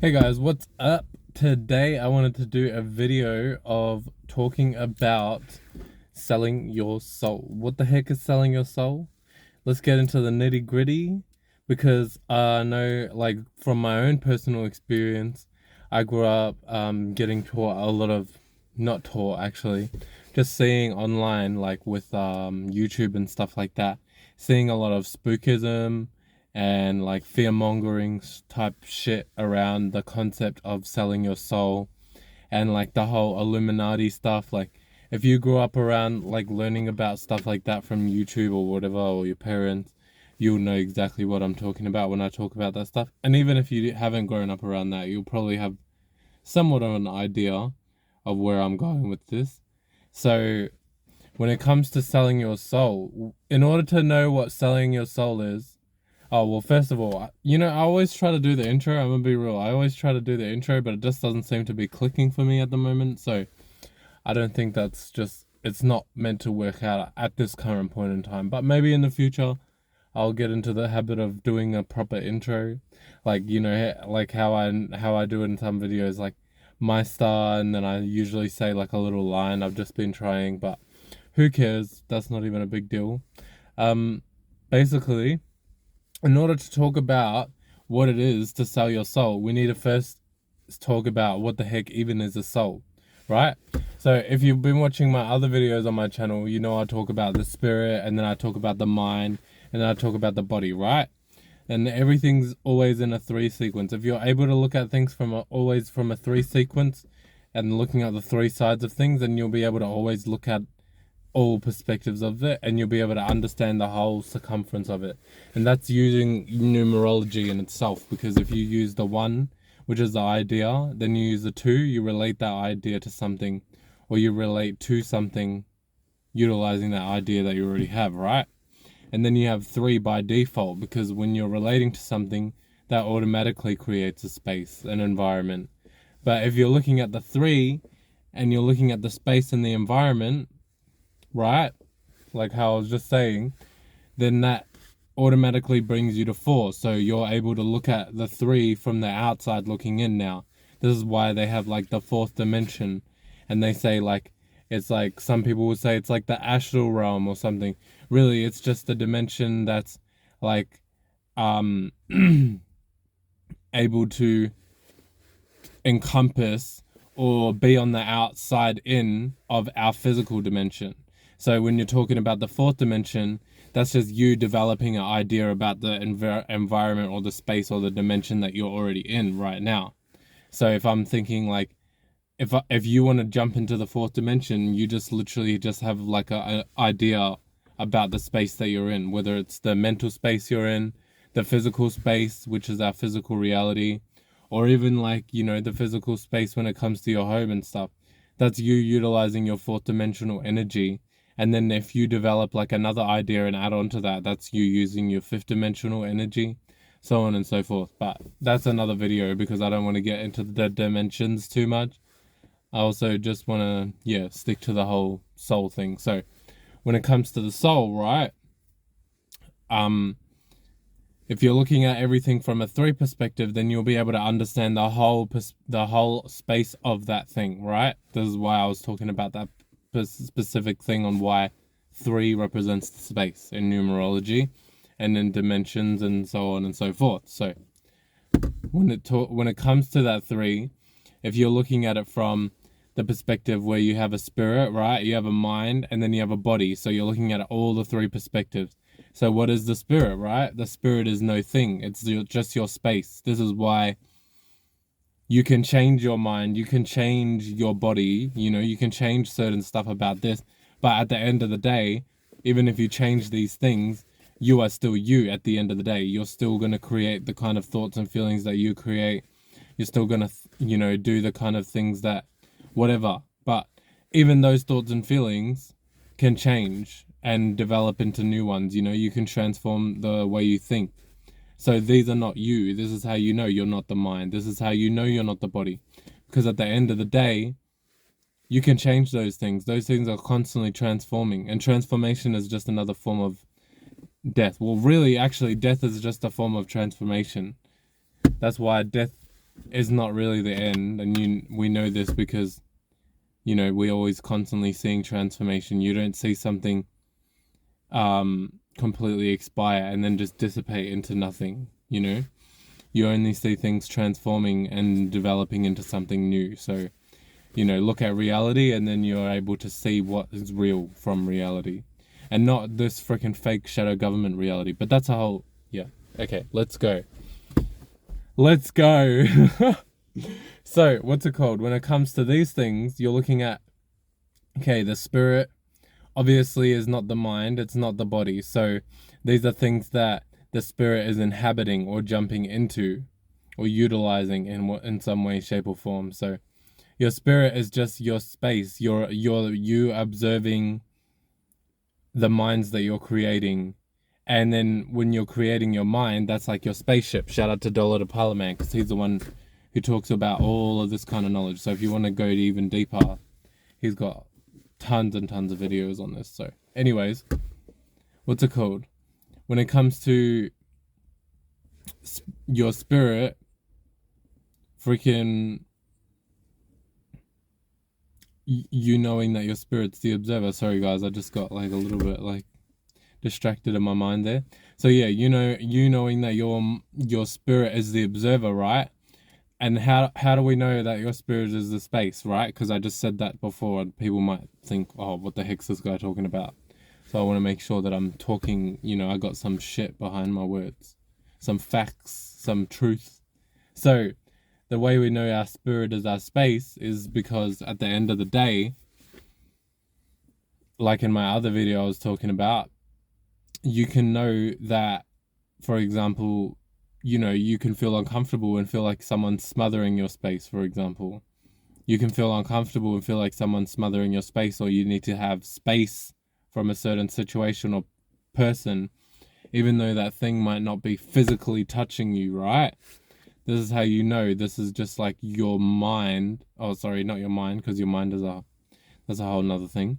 Hey guys, what's up? Today I wanted to do a video of talking about selling your soul. What the heck is selling your soul? Let's get into the nitty gritty because I know, like, from my own personal experience, I grew up getting taught a lot of, not taught actually, just seeing online, like with YouTube and stuff like that, seeing a lot of spookism and like fear mongering type shit around the concept of selling your soul and like the whole Illuminati stuff. Like, if you grew up around like learning about stuff like that from YouTube or whatever, or your parents, you'll know exactly what I'm talking about when I talk about that stuff. And even if you haven't grown up around that, you'll probably have somewhat of an idea of where I'm going with this. So, when it comes to selling your soul, in order to know what selling your soul is, oh, well, first of all, I always try to do the intro. I'm gonna be real. I always try to do the intro, but it just doesn't seem to be clicking for me at the moment. So I don't think it's not meant to work out at this current point in time. But maybe in the future, I'll get into the habit of doing a proper intro. Like, like how I do it in some videos, like Mystar, and then I usually say like a little line I've just been trying, but who cares? That's not even a big deal. Um, Basically, in order to talk about what it is to sell your soul, we need to first talk about what the heck even is a soul, right? So if you've been watching my other videos on my channel, you know I talk about the spirit, and then I talk about the mind, and then I talk about the body, right? And everything's always in a three sequence. If you're able to look at things always from a three sequence and looking at the three sides of things, then you'll be able to always look at all perspectives of it, and you'll be able to understand the whole circumference of it. And that's using numerology in itself, because if you use the one, which is the idea, then you use the two, you relate that idea to something, or you relate to something utilizing that idea that you already have, right? And then you have three by default, because when you're relating to something, that automatically creates a space, an environment. But if you're looking at the three and you're looking at the space and the environment, right? Like how I was just saying, then that automatically brings you to four. So you're able to look at the three from the outside looking in now. This is why they have like the fourth dimension. And they say like, it's like, some people would say it's like the astral realm or something. Really, it's just a dimension that's like, able to encompass or be on the outside in of our physical dimension. So when you're talking about the fourth dimension, that's just you developing an idea about the environment or the space or the dimension that you're already in right now. So if I'm thinking like, if you want to jump into the fourth dimension, you just literally just have like a idea about the space that you're in, whether it's the mental space you're in, the physical space, which is our physical reality, or even like, the physical space when it comes to your home and stuff. That's you utilizing your fourth dimensional energy. And then if you develop like another idea and add on to that, that's you using your fifth dimensional energy, so on and so forth. But that's another video, because I don't want to get into the dimensions too much. I also just want to, stick to the whole soul thing. So when it comes to the soul, right? If you're looking at everything from a three perspective, then you'll be able to understand the whole space of that thing, right? This is why I was talking about that specific thing on why three represents the space in numerology and in dimensions and so on and so forth. So when it comes to that three, if you're looking at it from the perspective where you have a spirit, right? You have a mind, and then you have a body. So you're looking at all the three perspectives. So what is the spirit, right? The spirit is no thing. It's just your space. This is why you can change your mind, you can change your body, you can change certain stuff about this. But at the end of the day, even if you change these things, you are still you at the end of the day. You're still going to create the kind of thoughts and feelings that you create. You're still going to, do the kind of things that, whatever. But even those thoughts and feelings can change and develop into new ones. You can transform the way you think. So these are not you. This is how you know you're not the mind. This is how you know you're not the body. Because at the end of the day, you can change those things. Those things are constantly transforming. And transformation is just another form of death. Well, really, actually, death is just a form of transformation. That's why death is not really the end, and we know this because, you know, we're always constantly seeing transformation. You don't see something completely expire and then just dissipate into nothing, you know? You only see things transforming and developing into something new. So, you know, look at reality and then you're able to see what is real from reality. And not this freaking fake shadow government reality. But that's a whole... Yeah. Okay, let's go. Let's go. So, what's it called? When it comes to these things, you're looking at... Okay, the spirit obviously is not the mind. It's not the body. So, these are things that the spirit is inhabiting or jumping into or utilizing in some way, shape, or form. So your spirit is just your space. You observing the minds that you're creating. And then when you're creating your mind, that's like your spaceship. Shout out to Dollar to Parliament, because he's the one who talks about all of this kind of knowledge. So if you want to go even deeper, he's got tons and tons of videos on this. So anyways, what's it called? When it comes to your spirit, freaking you knowing that your spirit's the observer. Sorry guys, I just got like a little bit like distracted in my mind there. So yeah, you knowing that your spirit is the observer, right? And how do we know that your spirit is the space, right? Because I just said that before and people might think, oh, what the heck's this guy talking about? So I want to make sure that I'm talking, you know, I got some shit behind my words. Some facts, some truth. So the way we know our spirit is our space is because at the end of the day, like in my other video I was talking about, you can know that, for example, you know, you can feel uncomfortable and feel like someone's smothering your space, for example. You can feel uncomfortable and feel like someone's smothering your space, or you need to have space from a certain situation or person, even though that thing might not be physically touching you, right? This is how you know. This is just like your mind. Oh, sorry, not your mind, because your mind is that's a whole nother thing.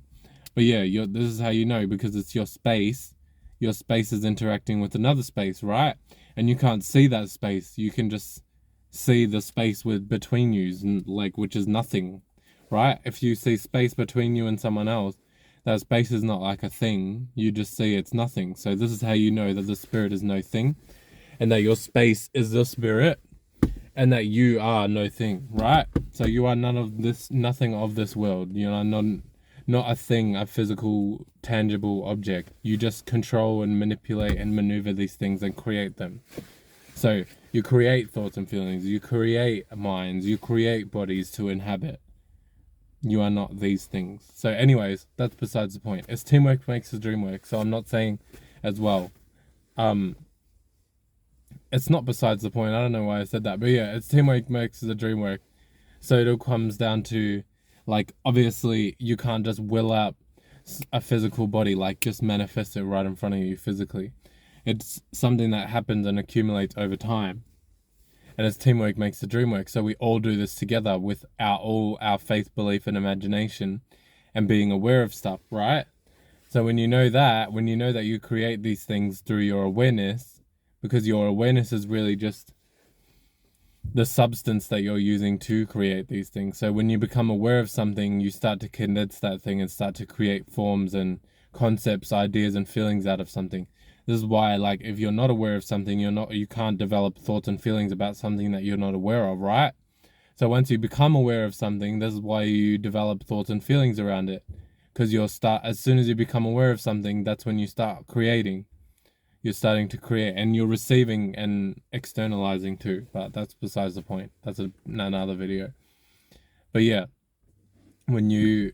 But yeah, this is how you know, because it's your space. Your space is interacting with another space, right? And you can't see that space. You can just see the space between you, like, which is nothing, right? If you see space between you and someone else, that space is not like a thing. You just see it's nothing. So this is how you know that the spirit is no thing, and that your space is the spirit, and that you are no thing, right? So you are nothing of this world. You are not a thing, a physical, tangible object. You just control and manipulate and maneuver these things and create them. So you create thoughts and feelings, you create minds, you create bodies to inhabit. You are not these things. So anyways, that's besides the point. It's teamwork makes the dream work. So I'm not saying as well, it's not besides the point. I don't know why I said that, but yeah, it's teamwork makes the dream work. So it all comes down to, like, obviously you can't just will out a physical body, like just manifest it right in front of you physically. It's something that happens and accumulates over time. And it's teamwork makes the dream work. So we all do this together with all our faith, belief, and imagination, and being aware of stuff, right? So when you know that you create these things through your awareness, because your awareness is really just the substance that you're using to create these things. So when you become aware of something, you start to condense that thing and start to create forms and concepts, ideas, and feelings out of something. This is why, like, if you're not aware of something, you can't develop thoughts and feelings about something that you're not aware of, right? So once you become aware of something, this is why you develop thoughts and feelings around it. Because as soon as you become aware of something, that's when you start creating. You're starting to create, and you're receiving and externalizing too. But that's besides the point. That's another video. But yeah, when you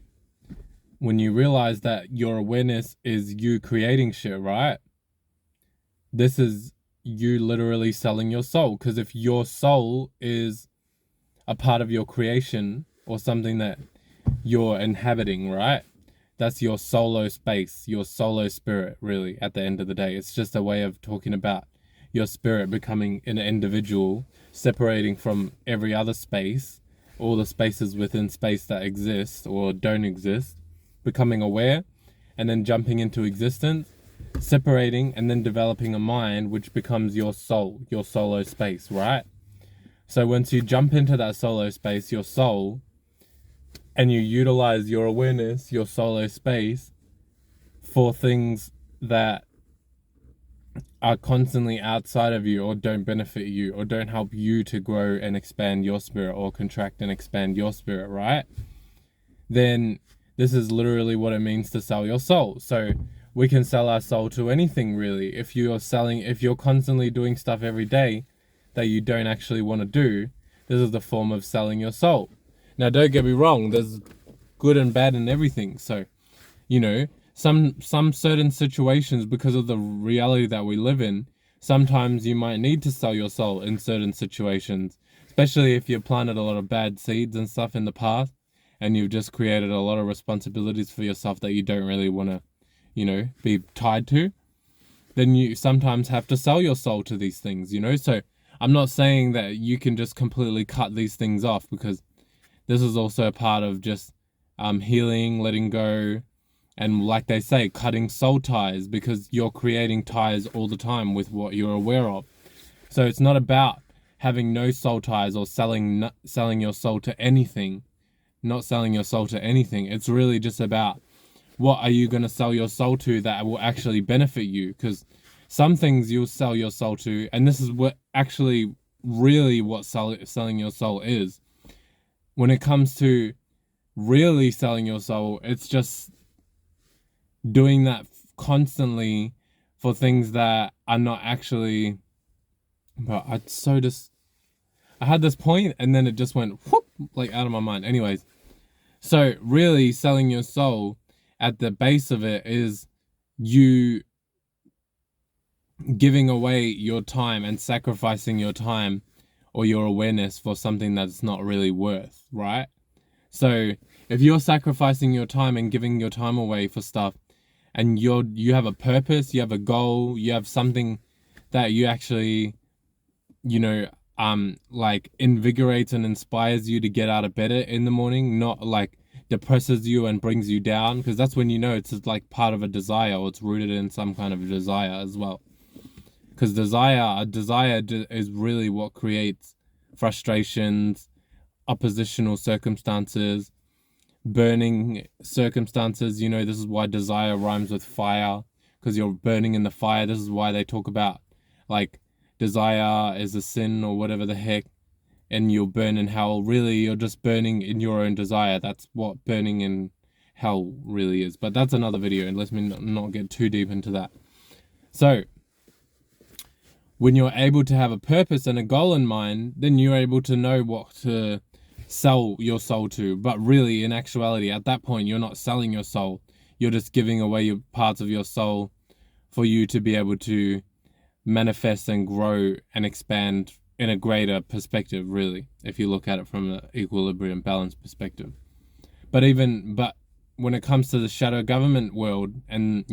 realize that your awareness is you creating shit, right? This is you literally selling your soul. Because if your soul is a part of your creation or something that you're inhabiting, right? That's your solo space, your solo spirit, really, at the end of the day. It's just a way of talking about your spirit becoming an individual, separating from every other space, all the spaces within space that exist or don't exist, becoming aware, and then jumping into existence, separating, and then developing a mind which becomes your soul, your solo space, right? So once you jump into that solo space, your soul, and you utilize your awareness, your solo space, for things that are constantly outside of you or don't benefit you or don't help you to grow and expand your spirit or contract and expand your spirit, right? Then this is literally what it means to sell your soul. So we can sell our soul to anything, really. If you're constantly doing stuff every day that you don't actually want to do, this is the form of selling your soul. Now, don't get me wrong, there's good and bad in everything. So, some certain situations, because of the reality that we live in, sometimes you might need to sell your soul in certain situations, especially if you've planted a lot of bad seeds and stuff in the past, and you've just created a lot of responsibilities for yourself that you don't really want to, be tied to. Then you sometimes have to sell your soul to these things, So I'm not saying that you can just completely cut these things off, because this is also a part of just healing, letting go, and like they say, cutting soul ties, because you're creating ties all the time with what you're aware of. So it's not about having no soul ties or selling your soul to anything, not selling your soul to anything. It's really just about what are you going to sell your soul to that will actually benefit you, because some things you'll sell your soul to, and this is what actually really what selling your soul is. When it comes to really selling your soul, it's just doing that constantly for things that are not actually. But I had this point and then it just went whoop, like out of my mind. Anyways, so really selling your soul, at the base of it, is you giving away your time and sacrificing your time or your awareness for something that's not really worth, right? So if you're sacrificing your time and giving your time away for stuff, and you have a purpose, you have a goal, you have something that you actually, like invigorates and inspires you to get out of bed in the morning, not like depresses you and brings you down, because that's when it's like part of a desire, or it's rooted in some kind of desire as well. Because desire is really what creates frustrations, oppositional circumstances, burning circumstances. This is why desire rhymes with fire, because you're burning in the fire. This is why they talk about like desire is a sin or whatever the heck, and you'll burn in hell. Really, you're just burning in your own desire. That's what burning in hell really is. But that's another video, and let me not get too deep into that. So when you're able to have a purpose and a goal in mind, then you're able to know what to sell your soul to. But really, in actuality, at that point, you're not selling your soul. You're just giving away your parts of your soul for you to be able to manifest and grow and expand in a greater perspective, really, if you look at it from an equilibrium balance perspective. But when it comes to the shadow government world and,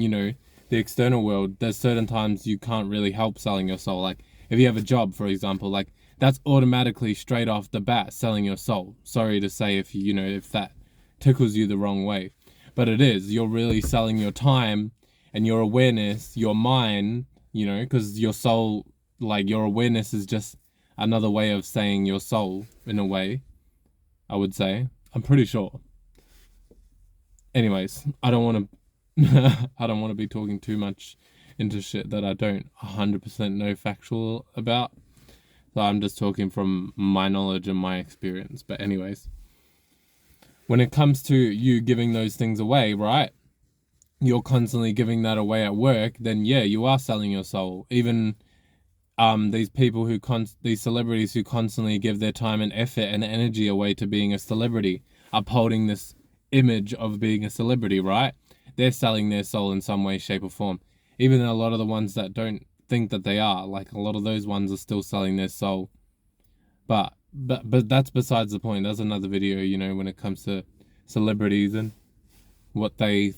the external world, there's certain times you can't really help selling your soul. Like if you have a job, for example, like that's automatically straight off the bat selling your soul. Sorry to say if if that tickles you the wrong way, but it is. You're really selling your time and your awareness, your mind, because your soul, like your awareness is just another way of saying your soul in a way, I would say. I'm pretty sure. Anyways, I don't want to be talking too much into shit that I don't 100% know factual about. So I'm just talking from my knowledge and my experience. But anyways, when it comes to you giving those things away, right? You're constantly giving that away at work, then yeah, you are selling your soul. Even these people these celebrities who constantly give their time and effort and energy away to being a celebrity, upholding this image of being a celebrity, right? They're selling their soul in some way, shape, or form. Even a lot of the ones that don't think that they are, like a lot of those ones are still selling their soul. But that's besides the point. That's another video, when it comes to celebrities and what they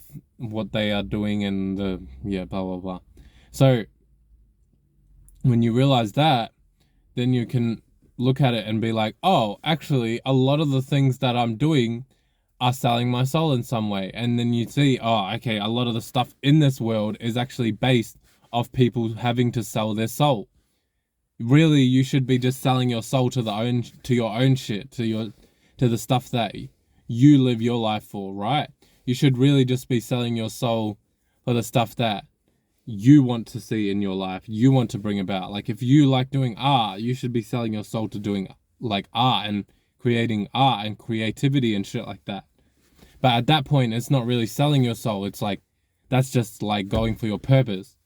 are doing and blah blah blah. So when you realize that, then you can look at it and be like, oh, actually, a lot of the things that I'm doing are selling my soul in some way. And then you see, oh, okay, a lot of the stuff in this world is actually based off people having to sell their soul. Really, you should be just selling your soul to your own shit, to the stuff that you live your life for, right? You should really just be selling your soul for the stuff that you want to see in your life, you want to bring about. Like, if you like doing art, you should be selling your soul to doing like art and creating art and creativity and shit like that. But at that point, it's not really selling your soul. It's like, that's just like going for your purpose.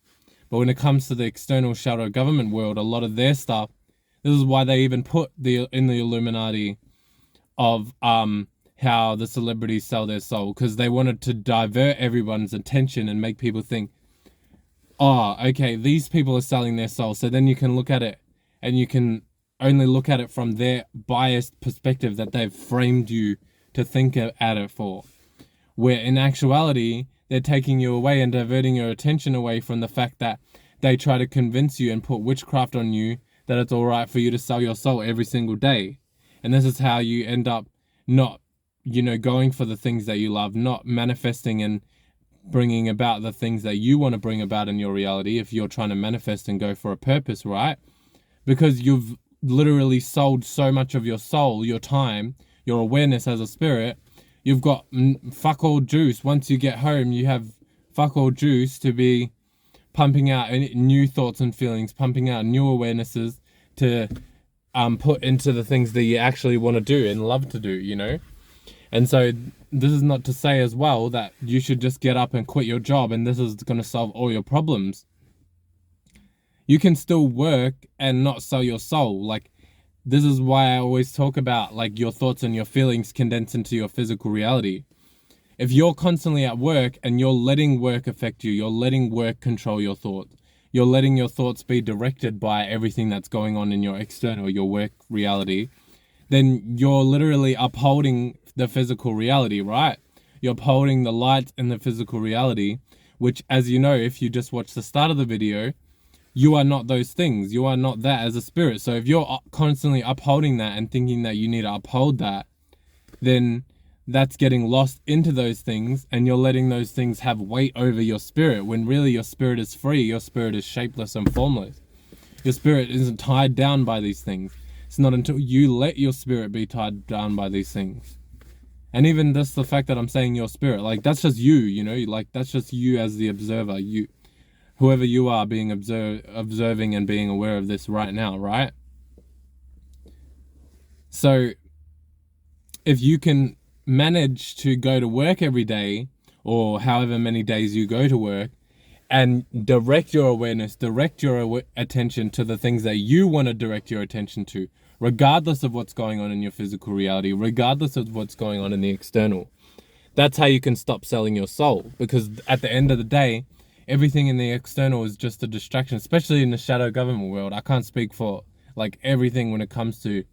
But when it comes to the external shadow government world, a lot of their stuff, this is why they even put in the Illuminati of how the celebrities sell their soul, because they wanted to divert everyone's attention and make people think, oh, okay, these people are selling their soul. So then you can look at it and you can only look at it from their biased perspective that they've framed you to think at it for. Where in actuality, they're taking you away and diverting your attention away from the fact that they try to convince you and put witchcraft on you that it's all right for you to sell your soul every single day. And this is how you end up not, going for the things that you love, not manifesting and bringing about the things that you want to bring about in your reality if you're trying to manifest and go for a purpose, right? Because you've literally sold so much of your soul, your time, your awareness as a spirit. You've got fuck all juice. Once you get home, you have fuck all juice to be pumping out new thoughts and feelings, pumping out new awarenesses to put into the things that you actually want to do and love to do, And so this is not to say as well that you should just get up and quit your job and this is going to solve all your problems. You can still work and not sell your soul. Like, this is why I always talk about like your thoughts and your feelings condense into your physical reality. If you're constantly at work and you're letting work affect you, you're letting work control your thoughts, you're letting your thoughts be directed by everything that's going on in your external, your work reality, then you're literally upholding the physical reality, right? You're upholding the light in the physical reality, which, as you know, if you just watch the start of the video, you are not those things. You are not that as a spirit. So if you're constantly upholding that and thinking that you need to uphold that, then that's getting lost into those things and you're letting those things have weight over your spirit when really your spirit is free. Your spirit is shapeless and formless. Your spirit isn't tied down by these things. It's not until you let your spirit be tied down by these things. And even just the fact that I'm saying your spirit, like, that's just you, like, that's just you as the observer, whoever you are being observing and being aware of this right now, right? So if you can manage to go to work every day or however many days you go to work and direct your awareness, direct your attention to the things that you want to direct your attention to, regardless of what's going on in your physical reality, regardless of what's going on in the external, that's how you can stop selling your soul. Because at the end of the day, everything in the external is just a distraction, especially in the shadow government world. I can't speak for like everything when it comes to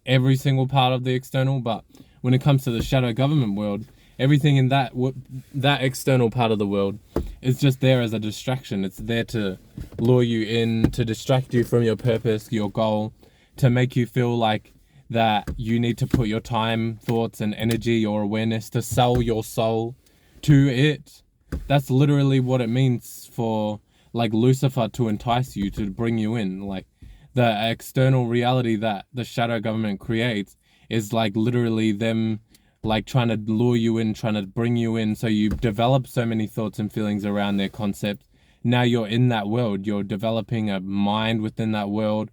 every single part of the external, but when it comes to the shadow government world, everything in that external part of the world is just there as a distraction. It's there to lure you in, to distract you from your purpose, your goal, to make you feel like that you need to put your time, thoughts, and energy, your awareness, to sell your soul to it. That's literally what it means for like Lucifer to entice you, to bring you in. Like, the external reality that the shadow government creates is like literally them like trying to lure you in, trying to bring you in. So you develop so many thoughts and feelings around their concept. Now you're in that world, you're developing a mind within that world.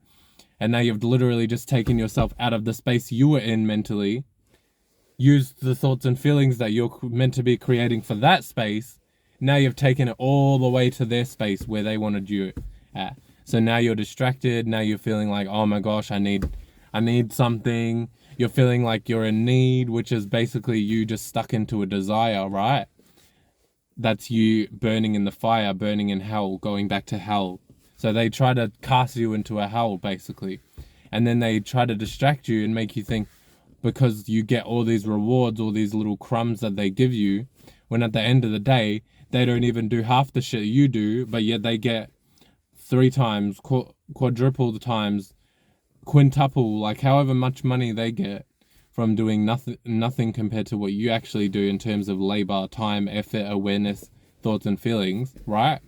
And now you've literally just taken yourself out of the space you were in mentally, used the thoughts and feelings that you're meant to be creating for that space. Now you've taken it all the way to their space where they wanted you at. So now you're distracted. Now you're feeling like, oh my gosh, I need something. You're feeling like you're in need, which is basically you just stuck into a desire, right? That's you burning in the fire, burning in hell, going back to hell. So they try to cast you into a hell, basically. And then they try to distract you and make you think, because you get all these rewards, all these little crumbs that they give you, when at the end of the day, they don't even do half the shit you do, but yet they get 3 times, quadruple the times, quintuple, like however much money they get from doing nothing compared to what you actually do in terms of labor, time, effort, awareness, thoughts and feelings, right?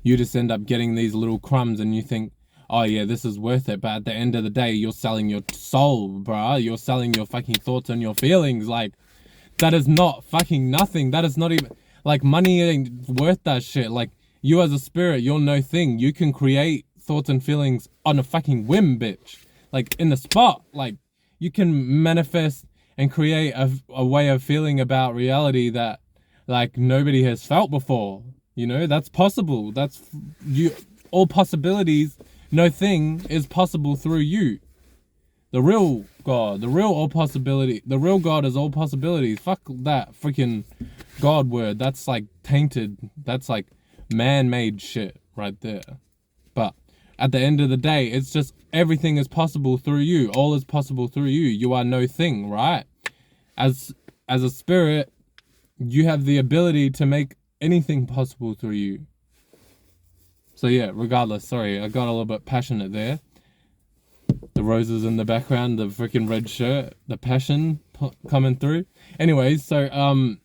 You just end up getting these little crumbs and you think, oh yeah, this is worth it. But at the end of the day, you're selling your soul, bruh. You're selling your fucking thoughts and your feelings. Like, that is not fucking nothing. That is not even, like, money ain't worth that shit. Like, you as a spirit, you're no thing. You can create thoughts and feelings on a fucking whim, bitch. Like, in the spot. Like, you can manifest and create a way of feeling about reality that, like, nobody has felt before. You know, that's possible. That's, you, all possibilities, no thing is possible through you. The real God, the real all possibility, the real God is all possibilities. Fuck that freaking God word. That's like tainted. That's like man-made shit right there. But at the end of the day, it's just everything is possible through you. All is possible through you. You are no thing, right? As a spirit, you have the ability to make anything possible through you. So yeah, regardless, sorry, I got a little bit passionate there. The roses in the background, the freaking red shirt, the passion coming through. Anyways, so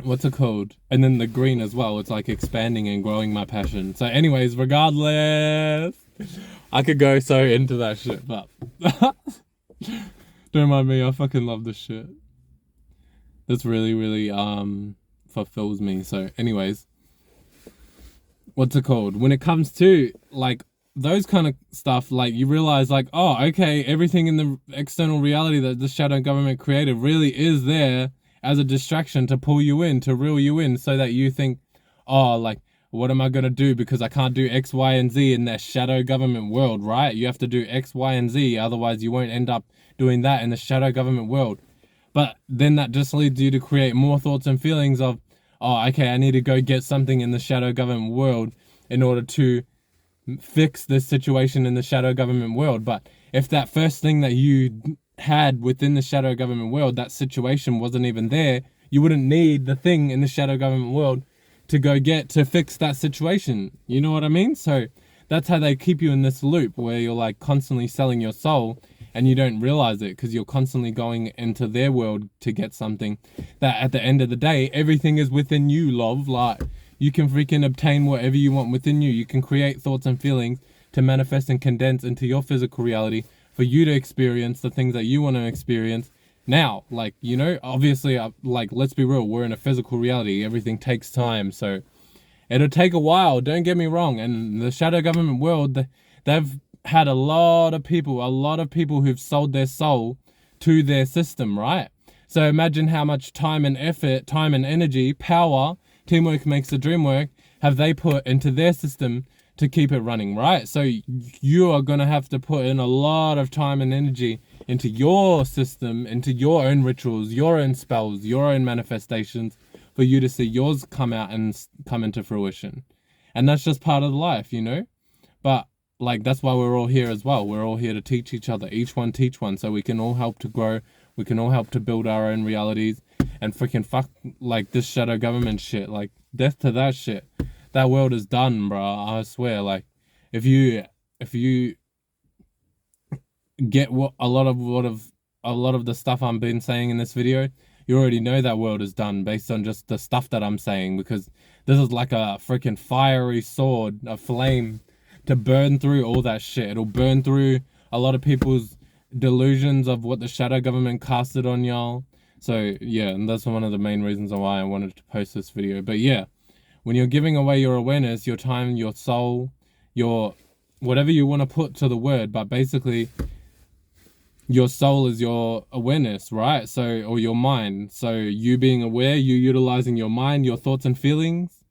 what's it called? And then the green as well. It's like expanding and growing my passion. So anyways, regardless, I could go so into that shit, but don't mind me. I fucking love this shit. This really, really fulfills me. So anyways, what's it called? When it comes to like those kind of stuff, like you realize like, oh, okay, everything in the external reality that the shadow government created really is there as a distraction to pull you in, to reel you in, so that you think, oh, like, what am I going to do because I can't do X, Y, and Z in that shadow government world, right? You have to do X, Y, and Z, otherwise you won't end up doing that in the shadow government world. But then that just leads you to create more thoughts and feelings of, oh, okay, I need to go get something in the shadow government world in order to fix this situation in the shadow government world. But if that first thing that you had within the shadow government world, that situation wasn't even there, you wouldn't need the thing in the shadow government world to go get to fix that situation. You know what I mean? So that's how they keep you in this loop where you're like constantly selling your soul and you don't realize it because you're constantly going into their world to get something that at the end of the day, everything is within you, love. Like, you can freaking obtain whatever you want within you. You can create thoughts and feelings to manifest and condense into your physical reality for you to experience the things that you want to experience now. Like, you know, obviously, like, let's be real, we're in a physical reality. Everything takes time. So it'll take a while. Don't get me wrong. And the shadow government world, they've had a lot of people who've sold their soul to their system, right? So imagine how much time and effort, time and energy, power, teamwork makes the dream work, have they put into their system to keep it running, right? So you are going to have to put in a lot of time and energy into your system, into your own rituals, your own spells, your own manifestations for you to see yours come out and come into fruition. And that's just part of life, you know? But like, that's why we're all here as well. We're all here to teach each other, each one teach one, so we can all help to grow. We can all help to build our own realities and freaking fuck like this shadow government shit. Like, death to that shit. That world is done, bro. I swear. Like, if you get a lot of the stuff I've been saying in this video, you already know that world is done based on just the stuff that I'm saying, because this is like a freaking fiery sword, a flame to burn through all that shit. It'll burn through a lot of people's delusions of what the shadow government casted on y'all. So yeah, and that's one of the main reasons why I wanted to post this video. But yeah, when you're giving away your awareness, your time, your soul, your whatever you want to put to the word, but basically your soul is your awareness, right? So, or your mind. So you being aware, you utilizing your mind, your thoughts and feelings,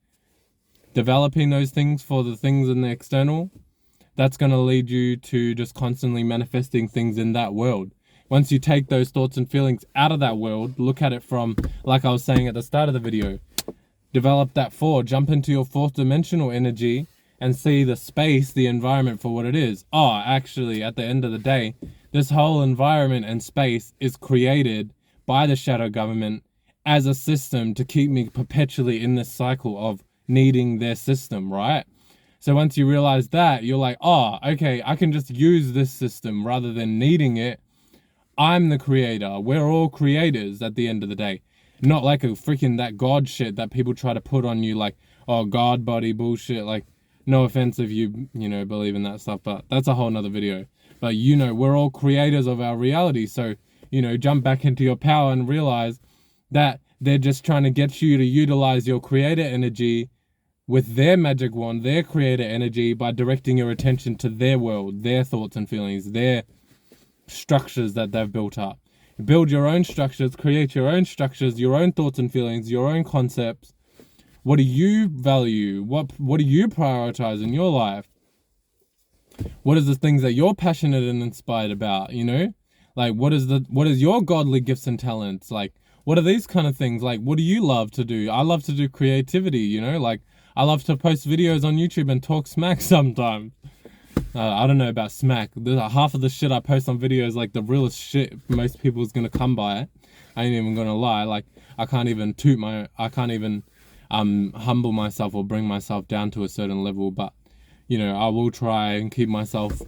developing those things for the things in the external, that's going to lead you to just constantly manifesting things in that world. Once you take those thoughts and feelings out of that world, look at it from, like I was saying at the start of the video, develop that jump into your fourth dimensional energy and see the space, the environment for what it is. Oh, actually, at the end of the day, this whole environment and space is created by the shadow government as a system to keep me perpetually in this cycle of needing their system, right? So once you realize that, you're like, oh, okay, I can just use this system rather than needing it. I'm the creator. We're all creators at the end of the day. Not like a freaking that God shit that people try to put on you, like, oh, God body bullshit. Like, No offense if you believe in that stuff, but that's a whole nother video. But we're all creators of our reality. So, jump back into your power and realize that they're just trying to get you to utilize your creator energy with their magic wand, their creator energy, by directing your attention to their world, their thoughts and feelings, their structures that they've built up. Build your own structures, create your own structures, your own thoughts and feelings, your own concepts. What do you value? What do you prioritize in your life? What is the things that you're passionate and inspired about, Like, what is your godly gifts and talents? Like, what are these kind of things? Like, what do you love to do? I love to do creativity, Like, I love to post videos on YouTube and talk smack sometimes. I don't know about smack. Half of the shit I post on videos, like the realest shit most people's gonna come by. I ain't even gonna lie. Like, I can't even humble myself or bring myself down to a certain level. But, I will try and keep myself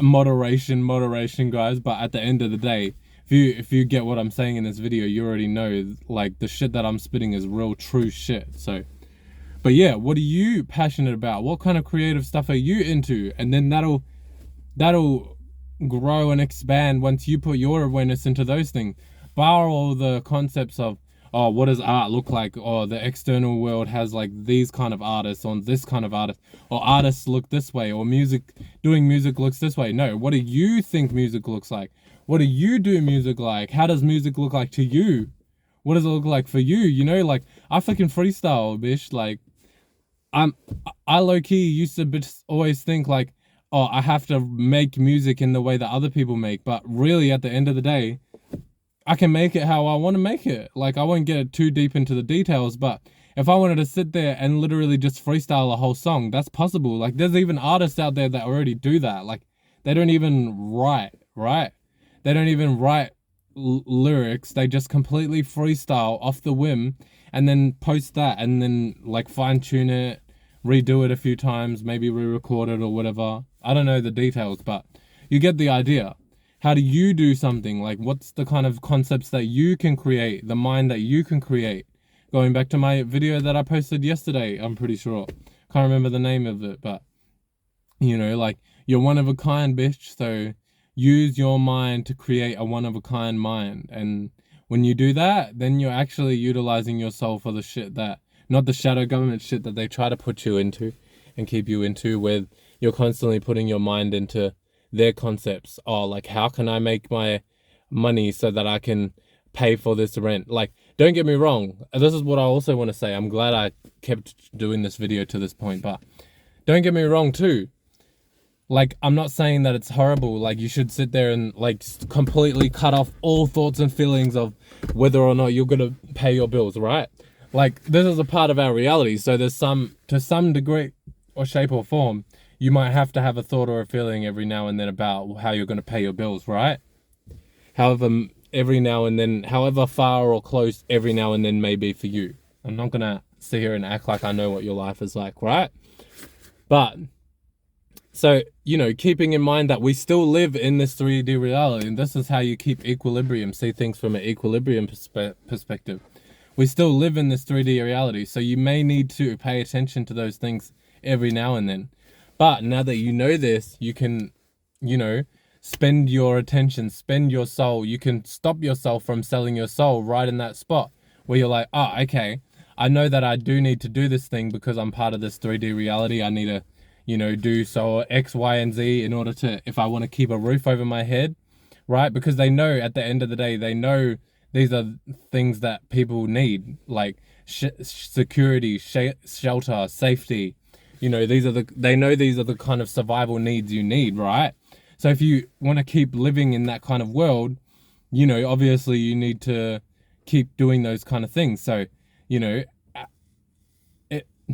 moderation, guys. But at the end of the day, if you get what I'm saying in this video, you already know, like, the shit that I'm spitting is real, true shit. So, but yeah, what are you passionate about? What kind of creative stuff are you into? And then that'll grow and expand once you put your awareness into those things. Bar all the concepts of, oh, what does art look like? Or the external world has like these kind of artists or this kind of artist, or artists look this way, or doing music looks this way. No, what do you think music looks like? What do you do music like? How does music look like to you? What does it look like for you? Like, I fucking freestyle, bitch. Like, I low-key used to always think like, oh, I have to make music in the way that other people make. But really, at the end of the day, I can make it how I want to make it. Like, I won't get too deep into the details, but if I wanted to sit there and literally just freestyle a whole song, that's possible. Like, there's even artists out there that already do that. Like, they don't even write, right? They don't even write lyrics. They just completely freestyle off the whim and then post that and then, like, fine-tune it, redo it a few times, maybe re-record it or whatever. I don't know the details, but you get the idea. How do you do something? Like, what's the kind of concepts that you can create, the mind that you can create? Going back to my video that I posted yesterday, I'm pretty sure. Can't remember the name of it, but, like, you're one of a kind, bitch. So use your mind to create a one of a kind mind. And when you do that, then you're actually utilizing your soul for the shit that, not the shadow government shit that they try to put you into and keep you into, where you're constantly putting your mind into their concepts. Oh, like, how can I make my money so that I can pay for this rent? Like, don't get me wrong. This is what I also want to say. I'm glad I kept doing this video to this point, but don't get me wrong too. Like, I'm not saying that it's horrible. Like, you should sit there and, like, completely cut off all thoughts and feelings of whether or not you're going to pay your bills, right? Like, this is a part of our reality. So there's to some degree or shape or form, you might have to have a thought or a feeling every now and then about how you're going to pay your bills, right? However, every now and then, however far or close every now and then may be for you. I'm not going to sit here and act like I know what your life is like, right? But, so, keeping in mind that we still live in this 3D reality, and this is how you keep equilibrium, see things from an equilibrium perspective. We still live in this 3D reality, so you may need to pay attention to those things every now and then. But now that you know this, you can, spend your attention, spend your soul. You can stop yourself from selling your soul right in that spot where you're like, oh, okay, I know that I do need to do this thing because I'm part of this 3D reality. I need to, do so X, Y, and Z in order to, if I want to keep a roof over my head, right? Because they know at the end of the day, they know these are things that people need, like security, shelter, safety. They know these are the kind of survival needs you need, right? So if you want to keep living in that kind of world, obviously you need to keep doing those kind of things. So,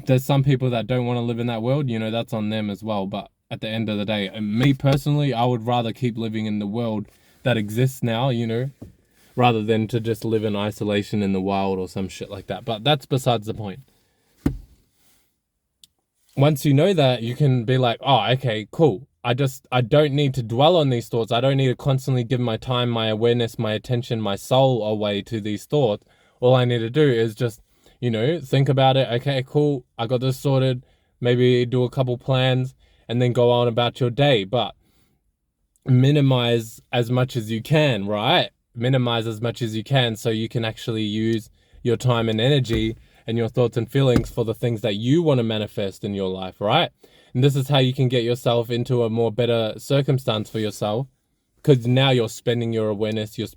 there's some people that don't want to live in that world, that's on them as well. But at the end of the day, me personally, I would rather keep living in the world that exists now, rather than to just live in isolation in the wild or some shit like that. But that's besides the point. Once you know that, you can be like, oh, okay, cool. I don't need to dwell on these thoughts. I don't need to constantly give my time, my awareness, my attention, my soul away to these thoughts. All I need to do is just, think about it. Okay, cool. I got this sorted. maybe do a couple plans, and then go on about your day. But minimize as much as you can, right? Minimize as much as you can so you can actually use your time and energy and your thoughts and feelings for the things that you want to manifest in your life, right? And this is how you can get yourself into a more better circumstance for yourself, because now you're spending your awareness, you're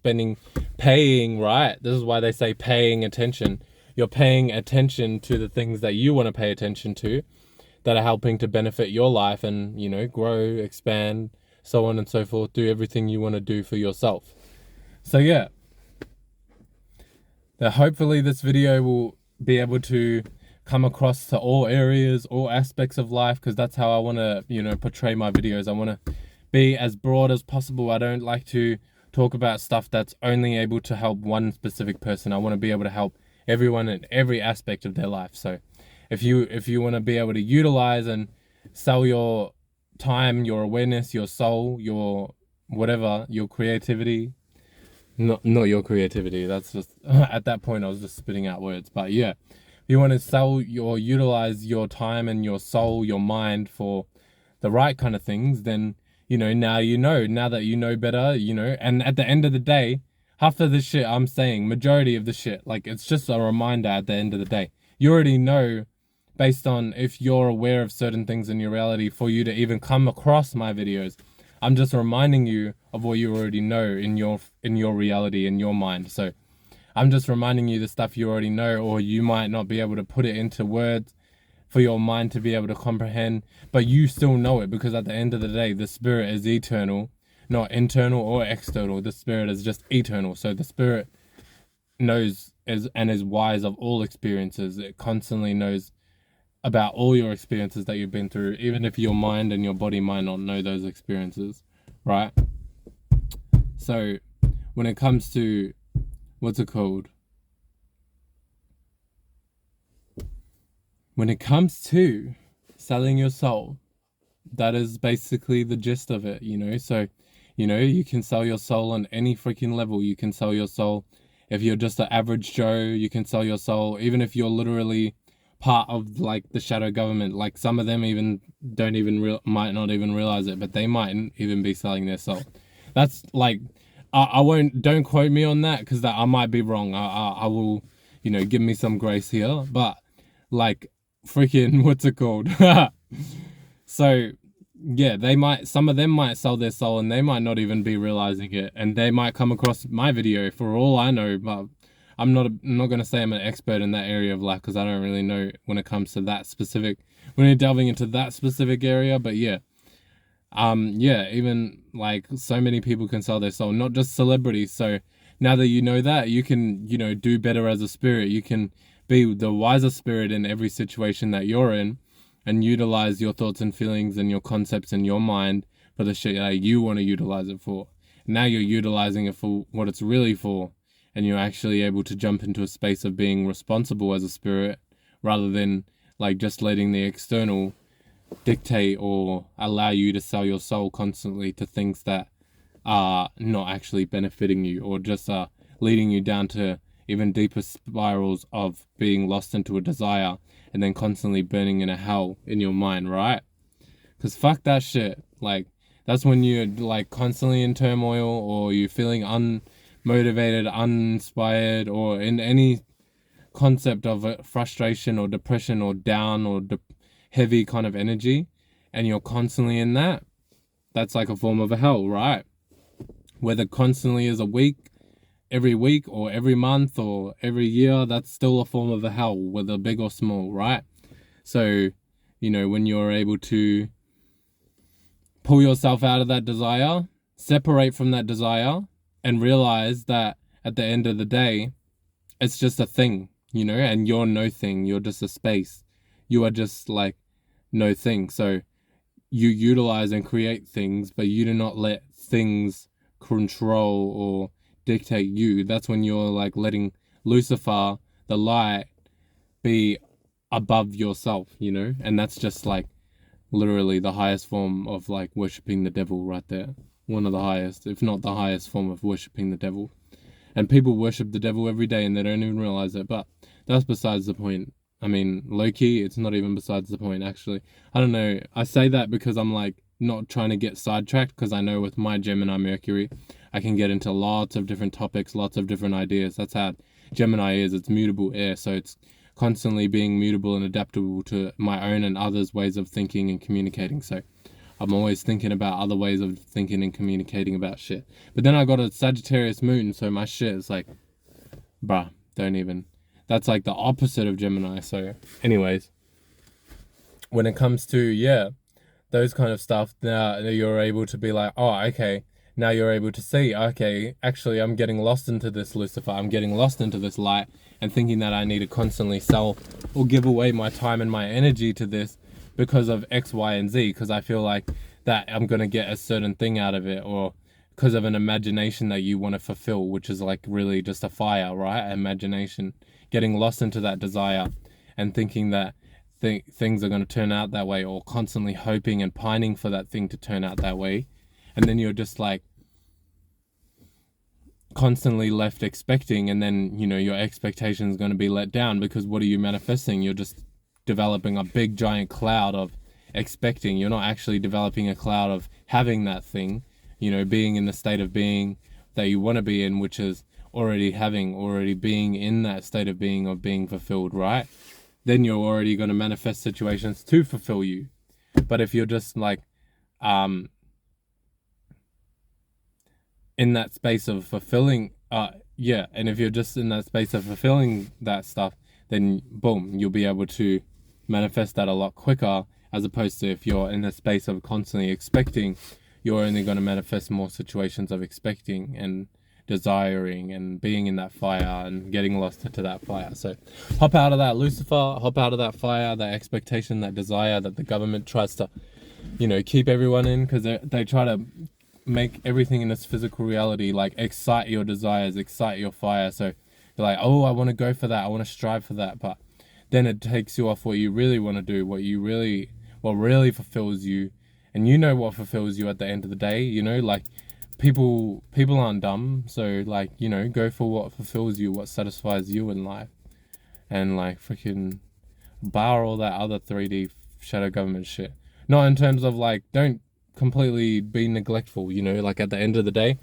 paying, right? This is why they say paying attention. You're paying attention to the things that you want to pay attention to, that are helping to benefit your life and, you know, grow, expand, so on and so forth. Do everything you want to do for yourself. So yeah, hopefully this video will be able to come across to all areas, all aspects of life, because that's how I want to, you know, portray my videos. I want to be as broad as possible. I don't like to talk about stuff that's only able to help one specific person. I want to be able to help everyone in every aspect of their life. So if you want to be able to utilize and sell your time, your awareness, your soul, your whatever, your creativity, not your creativity, that's just at that point I was just spitting out words. But yeah, if you want to sell or utilize your time and your soul, your mind for the right kind of things, then, you know, now that you know better, you know. And at the end of the day, half of the shit I'm saying, majority of the shit, like, it's just a reminder at the end of the day. You already know, based on if you're aware of certain things in your reality, for you to even come across my videos. I'm just reminding you of what you already know in your reality, in your mind. So I'm just reminding you the stuff you already know, or you might not be able to put it into words for your mind to be able to comprehend, but you still know it, because at the end of the day, the spirit is eternal, not internal or external. The spirit is just eternal. So the spirit knows and is wise of all experiences. It constantly knows about all your experiences that you've been through, even if your mind and your body might not know those experiences, right? So when it comes to, what's it called? When it comes to selling your soul, that is basically the gist of it, you know? So, you know, you can sell your soul on any freaking level. You can sell your soul if you're just an average Joe. You can sell your soul even if you're literally part of, like, the shadow government. Like, some of them even might not even realize it, but they mightn't even be selling their soul. That's like, don't quote me on that, because I might be wrong. I will, you know, give me some grace here, but like, freaking, what's it called? So yeah, some of them might sell their soul and they might not even be realizing it, and they might come across my video for all I know. But I'm not going to say I'm an expert in that area of life, because I don't really know when it comes to that specific, when you're delving into that specific area. But yeah, even like, so many people can sell their soul, not just celebrities. So now that you know that, you can, you know, do better as a spirit. You can be the wiser spirit in every situation that you're in, and utilize your thoughts and feelings and your concepts in your mind for the shit that you want to utilize it for. Now you're utilizing it for what it's really for, and you're actually able to jump into a space of being responsible as a spirit, rather than like just letting the external dictate or allow you to sell your soul constantly to things that are not actually benefiting you, or just leading you down to even deeper spirals of being lost into a desire, and then constantly burning in a hell in your mind, right? Because fuck that shit. Like, that's when you're like constantly in turmoil, or you're feeling unmotivated, uninspired, or in any concept of frustration or depression or down or heavy kind of energy, and you're constantly in that. That's like a form of a hell, right? Whether constantly is every week or every month or every year, that's still a form of a hell, whether big or small, right? So, you know, when you're able to pull yourself out of that desire, separate from that desire, and realize that at the end of the day, it's just a thing, you know, and you're no thing. You're just a space. You are just like no thing. So you utilize and create things, but you do not let things control or dictate you. That's when you're like letting Lucifer, the light, be above yourself, you know? And that's just like literally the highest form of like worshipping the devil right there. One of the highest, if not the highest form of worshipping the devil. And people worship the devil every day and they don't even realize it, but that's besides the point. I mean, low-key, it's not even besides the point, actually. I don't know. I say that because I'm like not trying to get sidetracked, because I know with my Gemini Mercury, I can get into lots of different topics, lots of different ideas. That's how Gemini is. It's mutable air, so it's constantly being mutable and adaptable to my own and others' ways of thinking and communicating. So I'm always thinking about other ways of thinking and communicating about shit. But then I got a Sagittarius moon, so my shit is like, bruh, don't even. That's like the opposite of Gemini. So, anyways, when it comes to, yeah, those kind of stuff, now you're able to be like, oh, okay, now you're able to see, okay, actually, I'm getting lost into this Lucifer. I'm getting lost into this light and thinking that I need to constantly sell or give away my time and my energy to this because of X, Y, and Z, because I feel like that I'm going to get a certain thing out of it, or because of an imagination that you want to fulfill, which is like really just a fire, right? Imagination, getting lost into that desire and thinking that things are going to turn out that way, or constantly hoping and pining for that thing to turn out that way. And then you're just like constantly left expecting, and then, you know, your expectation is going to be let down, because what are you manifesting? You're just developing a big giant cloud of expecting. You're not actually developing a cloud of having that thing, you know, being in the state of being that you want to be in, which is already being in that state of being fulfilled, right? Then you're already going to manifest situations to fulfill you. But if you're just like in that space of fulfilling, and if you're just in that space of fulfilling that stuff, then boom, you'll be able to manifest that a lot quicker, as opposed to if you're in a space of constantly expecting, you're only going to manifest more situations of expecting and desiring and being in that fire and getting lost into that fire. So hop out of that Lucifer, hop out of that fire, that expectation, that desire that the government tries to, you know, keep everyone in, because they try to make everything in this physical reality like excite your desires, excite your fire. So you're like, oh, I want to go for that, I want to strive for that, but then it takes you off what you really want to do, what really fulfills you. And you know what fulfills you at the end of the day, you know, like people aren't dumb. So like, you know, go for what fulfills you, what satisfies you in life, and like freaking bar all that other 3D shadow government shit. Not in terms of like, don't completely be neglectful, you know, like at the end of the day,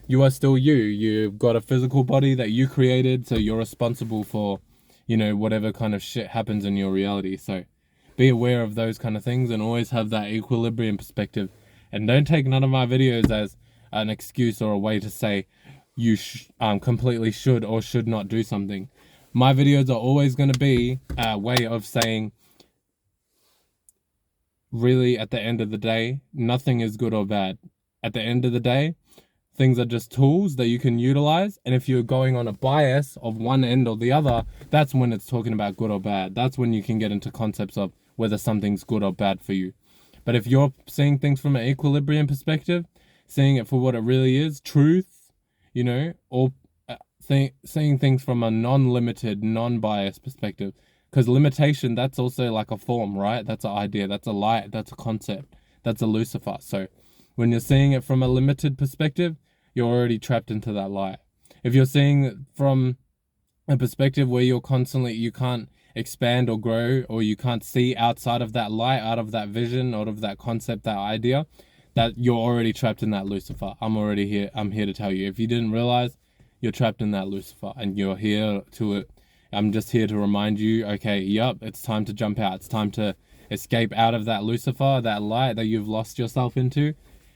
you are still you. You've got a physical body that you created, so you're responsible for, you know, whatever kind of shit happens in your reality. So be aware of those kind of things and always have that equilibrium perspective. And don't take none of my videos as an excuse or a way to say you completely should or should not do something. My videos are always going to be a way of saying, really, at the end of the day, nothing is good or bad. At the end of the day, things are just tools that you can utilize. And if you're going on a bias of one end or the other, that's when it's talking about good or bad. That's when you can get into concepts of whether something's good or bad for you. But if you're seeing things from an equilibrium perspective, seeing it for what it really is, truth, you know, or seeing things from a non-limited, non-biased perspective. Because limitation, that's also like a form, right? That's an idea, that's a light, that's a concept, that's a Lucifer. So when you're seeing it from a limited perspective, you're already trapped into that light. If you're seeing it from a perspective where you can't expand or grow, or you can't see outside of that light, out of that vision, out of that concept, that idea, that you're already trapped in that Lucifer. I'm here to tell you. If you didn't realize, you're trapped in that Lucifer, and I'm just here to remind you, okay, yep, it's time to jump out. It's time to escape out of that Lucifer, that light that you've lost yourself into,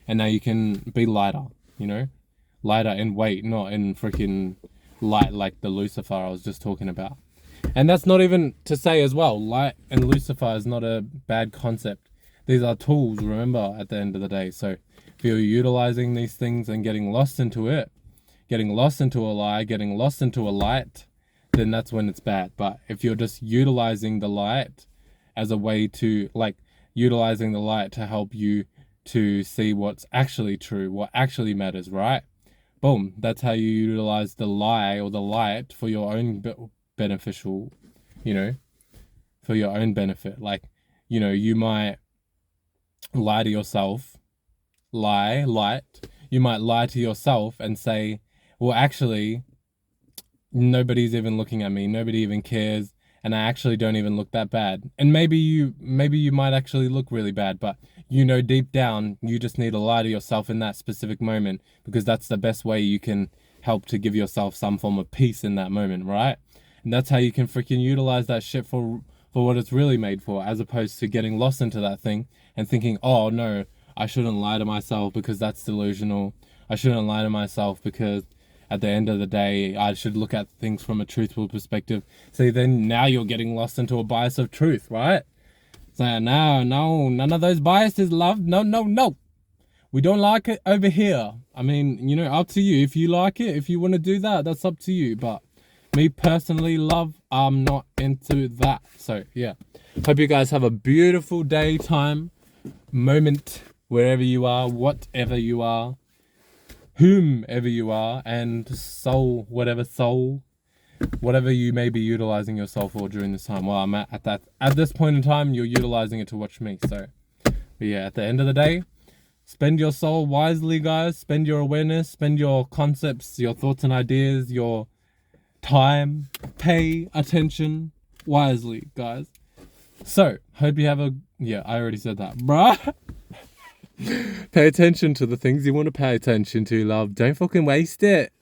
and now you can be lighter, you know? Lighter in weight, not in freaking light like the Lucifer I was just talking about. And that's not even to say as well, light and Lucifer is not a bad concept. These are tools, remember, at the end of the day. So if you're utilizing these things and getting lost into it, getting lost into a lie, getting lost into a light, then that's when it's bad. But if you're just utilizing the light as a way to, like, utilizing the light to help you to see what's actually true, what actually matters, right? Boom, that's how you utilize the lie or the light for your own beneficial, you know, for your own benefit. Like, you know, you might lie to yourself, light. You might lie to yourself and say, well, actually, nobody's even looking at me. Nobody even cares. and I actually don't even look that bad. And maybe you might actually look really bad, but you know deep down you just need to lie to yourself in that specific moment, because that's the best way you can help to give yourself some form of peace in that moment, right? And that's how you can freaking utilize that shit for what it's really made for, as opposed to getting lost into that thing and thinking, oh no, I shouldn't lie to myself because that's delusional. I shouldn't lie to myself because at the end of the day, I should look at things from a truthful perspective. See, then now you're getting lost into a bias of truth, right? So no, none of those biases, love. No. We don't like it over here. I mean, you know, up to you. If you like it, if you want to do that, that's up to you. But me personally, love, I'm not into that. So yeah, hope you guys have a beautiful daytime, moment, wherever you are, whatever you are, whomever you are, and whatever you may be utilizing your soul for during this time. Well, I'm at this point in time, you're utilizing it to watch me. So but yeah, at the end of the day, spend your soul wisely, guys. Spend your awareness, spend your concepts, your thoughts and ideas, your time. Pay attention wisely, guys. So, hope you have yeah, I already said that, bruh. Pay attention to the things you want to pay attention to, love. Don't fucking waste it.